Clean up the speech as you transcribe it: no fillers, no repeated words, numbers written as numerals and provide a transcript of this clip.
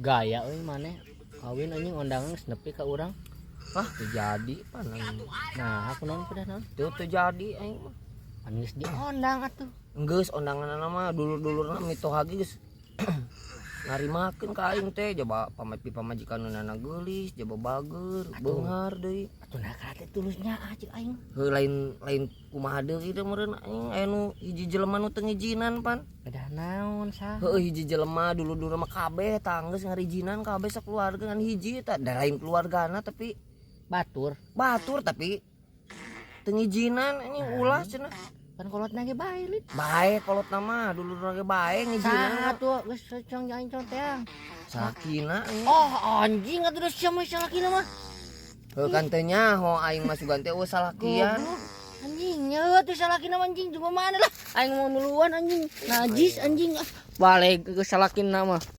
Gaya euy maneh kawin anjing undangan geus nepi ka urang. Wah terjadi panang. Nah, aku naon kudah naon? Tuh terjadi aing mah. Pan geus diondang atuh. Geus undanganna mah dulur-dulurna mitoha geus ngarimakeun ka aing teh coba pamajikanna geulis, coba bager, beunghar deui. Atuh nah kate tulusnya aja aing. Heuh lain kumaha deui teh meureun aing aya nu hiji jelema nu teu ngijinan pan. Kedah naon saha? Heuh hiji jelema dulur-dulur mah kabeh tanggeus ngarijinan kabeh sakeluarga ngan hiji eta da lain keluargana tapi Batur. tapi teu ngijinan anjing ulah cenah. Kan kolotna ge bae lit. Bae kolotna mah dulurna ge bae ngijinan. Saha tuh geus cong jain cong teh. Sakina anjing. Oh anjing atuh da sia mah salakina mah. Heuh kan teh nyaho aing mah sugan teh salakian. Anjing nya tuh salakina anjing cuma mana lah. Aing mau nuluan anjing. Najis anjing. Balik ke salakina mah.